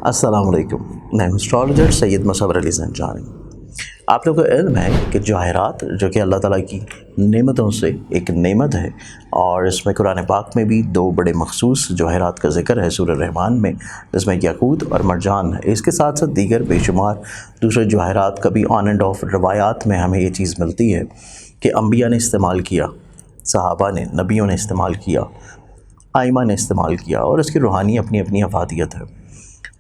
अस्सलाम वालेकुम। मैं हूं एस्ट्रोलॉजर सैयद मुसव्वर अली ज़ंजानी। आप लोगों को इल्म है कि जवाहरात जो कि अल्लाह ताला की नेमतों से एक नेमत है, और इसमें कुरान पाक में भी दो बड़े मखसूस जवाहरात का ज़िक्र है सूरह रहमान में, जिसमें याकूत और मरजान है। इसके साथ साथ दीगर बेशुमार दूसरे जवाहरात का भी ऑन एंड ऑफ रवायात में हमें ये चीज़ मिलती है कि अम्बिया ने इस्तेमाल किया, सहाबा ने, नबियों ने इस्तेमाल किया, आइमा ने इस्तेमाल किया, और इसकी रूहानी अपनी अपनी अफादियत है।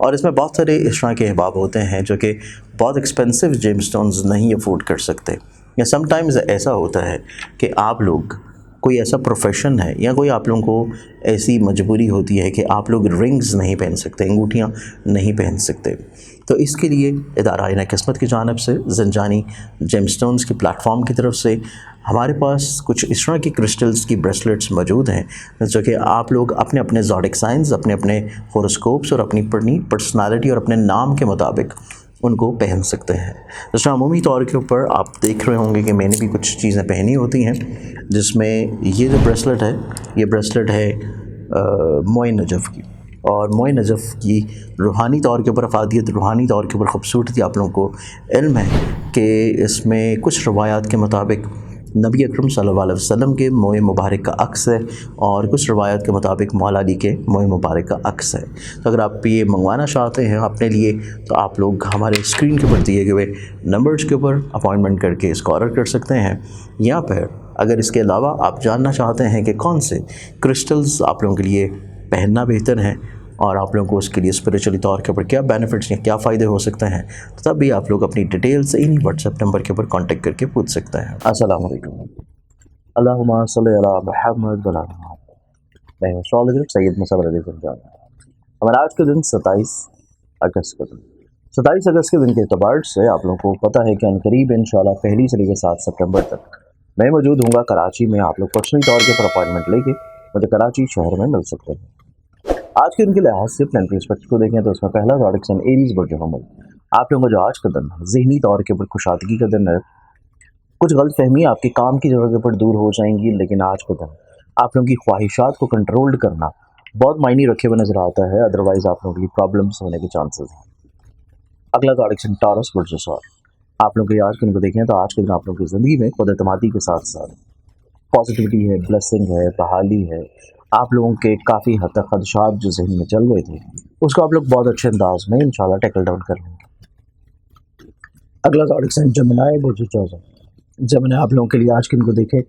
और इसमें बहुत सारे इस तरह के अहबाब होते हैं जो कि बहुत एक्सपेंसिव जेमस्टोन्स नहीं अफोर्ड कर सकते, या समटाइम्स ऐसा होता है कि आप लोग, कोई ऐसा प्रोफेशन है या कोई आप लोगों को ऐसी मजबूरी होती है कि आप लोग रिंग्स नहीं पहन सकते, अंगूठियाँ नहीं पहन सकते। तो इसके लिए इदारा आईना किस्मत की जानिब से ज़ंजानी जेमस्टोन्स के प्लेटफॉर्म की तरफ से हमारे पास कुछ इस तरह की क्रिस्टल्स की ब्रेसलेट्स मौजूद हैं जो कि आप लोग अपने अपने ज़ोडिक साइंस, अपने अपने होरोस्कोप्स और अपनी पर्सनालिटी और अपने नाम के मुताबिक उनको पहन सकते हैं। जैसे अमूमी तौर के ऊपर आप देख रहे होंगे कि मैंने भी कुछ चीज़ें पहनी होती हैं, जिसमें ये जो ब्रेसलेट है, ये ब्रेसलेट है मोइन नजफ़ की। और मोइन नजफ़ की रूहानी तौर के ऊपर अफादियत, रूहानी तौर के ऊपर ख़ूबसूरती आप लोगों को इल्म है कि इसमें कुछ रवायात के मुताबिक नबी अकरम सल्लल्लाहु अलैहि वसल्लम के मोए मुबारक का अक्स है, और कुछ रवायत के मुताबिक मौला अली के मोए मुबारक का अक्स है। तो अगर आप ये मंगवाना चाहते हैं अपने लिए, तो आप लोग हमारे स्क्रीन के ऊपर दिए गए नंबर्स के ऊपर अपॉइंटमेंट करके इसको ऑर्डर कर सकते हैं। या फिर अगर इसके अलावा आप जानना चाहते हैं कि कौन से क्रिस्टल्स आप लोगों के लिए पहनना बेहतर है, और आप लोगों को उसके लिए स्पिरिचुअली तौर के ऊपर क्या बेनिफिट्स या क्या फ़ायदे हो सकते हैं, तो तब भी आप लोग अपनी डिटेल्स इन्हीं व्हाट्सएप नंबर के ऊपर कांटेक्ट करके पूछ सकते हैं। अस्सलाम वालेकुम। अल्लाहुम्मा सल्लि अला मुहम्मद व अला मुहम्मद। मैं एस्ट्रोलॉजर सैयद मुसव्वर अली ज़ंजानी। हमारा आज का दिन 27 अगस्त का दिन, 27 अगस्त के दिन के अतबार से आप लोगों को पता है कि अनकरीब इंशाल्लाह पहली से लेकर 7 सितंबर तक मैं मौजूद हूँगा कराची में। आप लोग पर्सनली तौर के ऊपर अपॉइंटमेंट लेके मुझे कराची शहर में मिल सकते हैं। आज के दिन के लिहाज से प्लानिटरी एस्पेक्ट को देखें तो उसमें पहला ज़ोडिक साइन एरीज बुर्ज हमल। आप लोगों को जो आज का दिन ज़हनी तौर के ऊपर खुशादगी का दिन है, कुछ गलतफहमी आपके काम की जगह के ऊपर दूर हो जाएंगी, लेकिन आज के दिन आप लोगों की ख्वाहिशात को कंट्रोल करना बहुत मायने रखे हुए नजर आता है, अदरवाइज आप लोगों के लिए प्रॉब्लम्स होने के चांसेस हैं। अगला डायरेक्शन टॉरस वर्सेस और आप लोगों के आज के दिन को देखें तो आज के दिन आप लोगों की ज़िंदगी में खुद एतमादी के साथ साथ पॉजिटिविटी है, ब्लेसिंग है, बहाली है। आप लोगों के काफ़ी हद तक खदशात जो जहन में चल रहे थे, उसको आप लोग बहुत अच्छे अंदाज में इंशाल्लाह टैकल डाउन कर लेंगे। अगला डायरेक्शन जमुनाए वर्सेस चौदह। जब मैंने आप लोगों के लिए आज के दिन को देखे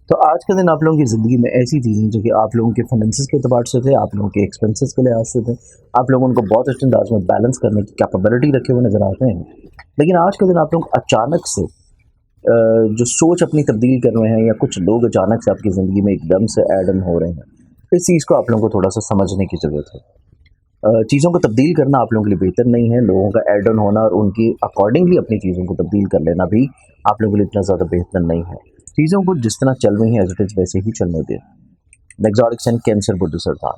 तो आज के दिन आप लोगों की ज़िंदगी में ऐसी चीज़ें जो कि आप लोगों के फाइनेंसिस के अतबार से थे, आप लोगों के एक्सपेंसेस के लिहाज से थे, आप लोग उनको बहुत अच्छे अंदाज में बैलेंस करने की कैपेबिलिटी रखे हुए नज़र आते हैं। लेकिन आज के दिन आप लोग अचानक से जो सोच अपनी तब्दील कर रहे हैं, या कुछ लोग अचानक से आपकी ज़िंदगी में एकदम से ऐड इन हो रहे हैं, इस चीज़ को आप लोगों को थोड़ा सा समझने की ज़रूरत है। चीज़ों को तब्दील करना आप लोगों के लिए बेहतर नहीं है, लोगों का ऐड ऑन होना और उनकी अकॉर्डिंगली अपनी चीज़ों को तब्दील कर लेना भी आप लोगों के लिए इतना ज़्यादा बेहतर नहीं है। चीज़ों को जिस तरह चल रही हैं एज इट इज़ वैसे ही चलने दें। नेक्स्ट सन कैंसर बुध सरदार।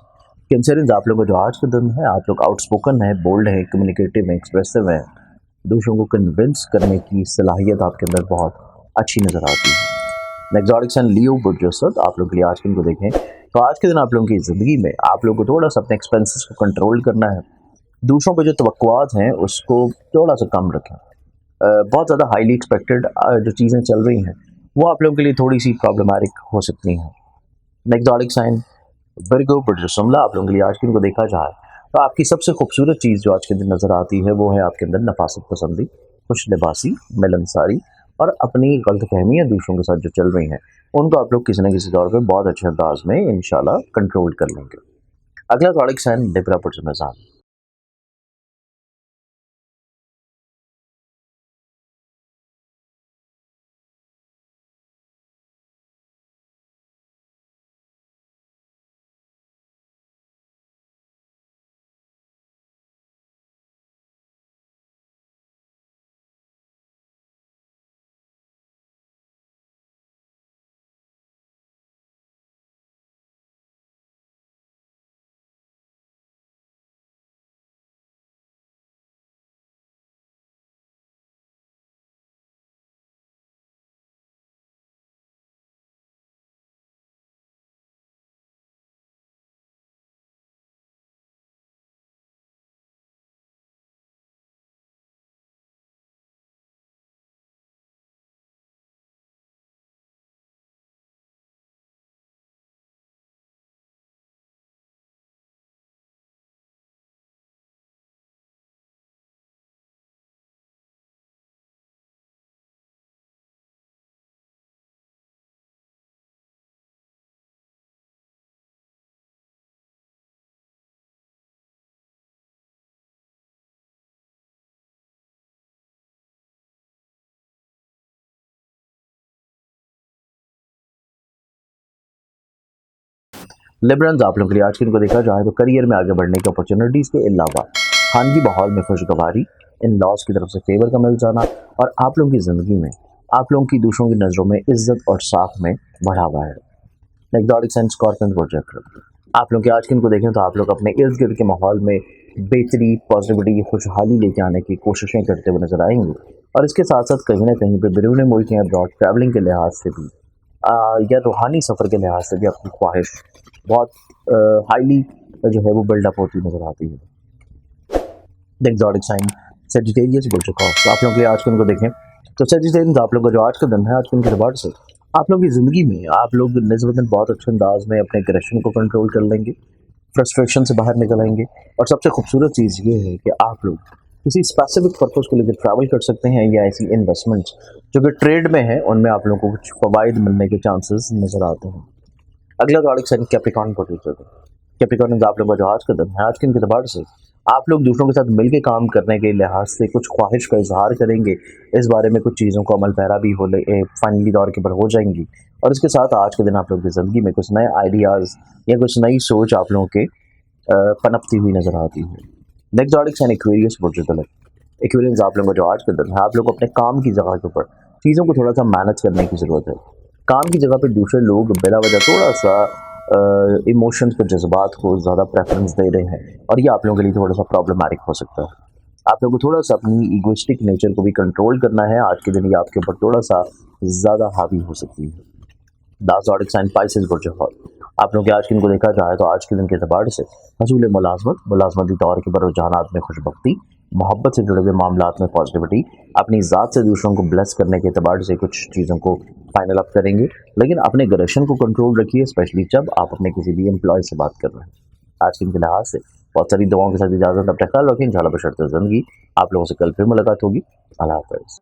कैंसर आप लोगों को जो आज का दिन है, आप लोग आउटस्पोकन है, बोल्ड है, कम्युनिकेटिव है, एक्सप्रेसिव है, दूसरों को कन्विंस करने की सलाहियत आपके अंदर बहुत अच्छी नज़र आती है। नेक्स्ट सन लियो बुध आप लोग के लिए आज के दिन को देखें तो आज के दिन आप लोगों की ज़िंदगी में आप लोगों को थोड़ा सा अपने एक्सपेंसेस को कंट्रोल करना है, दूसरों पे जो तवक्कुआत हैं उसको थोड़ा सा कम रखें। बहुत ज़्यादा हाईली एक्सपेक्टेड जो चीज़ें चल रही हैं वो आप लोगों के लिए थोड़ी सी प्रॉब्लमैटिक हो सकती हैं। नेक्स्ट साइन वर्गो बुध आप लोगों के लिए आज के दिन को देखा जाए तो आपकी सबसे खूबसूरत चीज़ जो आज के दिन नज़र आती है वो है आपके अंदर नफासत पसंदी, खुश लिबासी, मिलनसारी, और अपनी गलत फहमियाँ दूसरों के साथ जो चल रही हैं उनको आप लोग किसी न किसी तौर पर बहुत अच्छे अंदाज में इंशाल्लाह कंट्रोल कर लेंगे। अगला साइन लिब्रा बुध लिब्रन्स आप लोगों के लिए आज के दिन को देखा जाए तो करियर में आगे बढ़ने की अपॉर्चुनिटीज़ के अलावा खानगी माहौल में खुशगवारी, इन लॉज की तरफ से फेवर का मिल जाना और आप लोगों की ज़िंदगी में आप लोगों की दूसरों की नज़रों में इज्जत और साख में बढ़ावा है। एग्जॉटिक साइन स्कॉर्पियन प्रोजेक्ट आप लोग के आज के दिन को देखें तो आप लोग अपने इर्द गिर्द के माहौल में बेहतरी, पॉजिटिविटी, खुशहाली लेके आने की कोशिशें करते हुए नजर आएंगे और इसके साथ साथ कहीं ना कहीं पे बैरून मुल्क या अब्रॉड ट्रैवलिंग के लिहाज से भी या रूहानी सफ़र के लिहाज से भी अपनी ख्वाहिश बहुत हाईली जो है वो बिल्डअप होती नजर आती है। द एग्जॉटिक साइन सेजिटेरियस बुल्चकॉफ आप लोग के आज के दिन को देखें तो सेजिटेरियंस आप लोग का जो आज का दिन है आज के दिन के अतबार से आप लोग की ज़िंदगी में आप लोग निस्बतन बहुत अच्छे अंदाज में अपने एग्रेशन को कंट्रोल कर लेंगे, फ्रस्ट्रेशन से बाहर निकल आएंगे और सबसे खूबसूरत चीज़ ये है कि आप लोग किसी स्पेसिफिक पर्पज़ को लेकर ट्रैवल कर सकते हैं या ऐसी इन्वेस्टमेंट्स जो कि ट्रेड में है उनमें आप लोगों को कुछ फ़वाइद मिलने के चांसेस नज़र आते हैं। अगला जॉडिक साइन कैप्रिकॉर्न प्रोड्यूसर है। कैप्रिकॉर्न आप लोगों का जो आज का दिन है आज के दिन के अतबार से आप लोग दूसरों के साथ मिलकर काम करने के लिहाज से कुछ ख्वाहिश का इजहार करेंगे, इस बारे में कुछ चीज़ों को अमल पैरा भी फाइनली दौर के ऊपर हो जाएंगी और इसके साथ आज के दिन आप लोगों की ज़िंदगी में कुछ नए आइडियाज़ या कुछ नई सोच आप लोगों के पनपती हुई नज़र आती है। Next zodiac sign Aquarius producer. Aquarians आप लोगों का जो आज का दिन है आप लोग अपने काम की जगह के ऊपर चीज़ों को थोड़ा सा मैनेज करने की ज़रूरत है। काम की जगह पे दूसरे लोग बिला वजह थोड़ा सा इमोशंस को, जज्बात को ज़्यादा प्रेफरेंस दे रहे हैं और ये आप लोगों के लिए थोड़ा सा प्रॉब्लमैटिक हो सकता है। आप लोगों को थोड़ा सा अपनी ईगोइस्टिक नेचर को भी कंट्रोल करना है। आज के दिन ये आपके ऊपर थोड़ा सा ज़्यादा हावी हो सकती है। दास जॉडिक साइन पाइसेस बुर्जुहर आप लोगों के आज के दिन को देखा जाए तो आज के दिन के अतबार से हसूल मुलाजमती तौर के रुझानात में खुशबख्ती, मोहब्बत से जुड़े हुए मामलात में पॉजिटिविटी, अपनी ज़ात से दूसरों को ब्लेस करने के अतबार से कुछ चीज़ों को फाइनल अप करेंगे, लेकिन अपने ग्रेशन को कंट्रोल रखिए, स्पेशली जब आप अपने किसी भी एम्प्लॉय से बात कर रहे हैं। आज के दिन के लिहाज से बहुत सारी दुआओं के साथ इजाज़त, अपना ख्याल रखें, इंशाल्लाह बशर्ते ज़िंदगी। आप लोगों से कल फिर मुलाकात होगी। अल्लाह हाफ़िज़।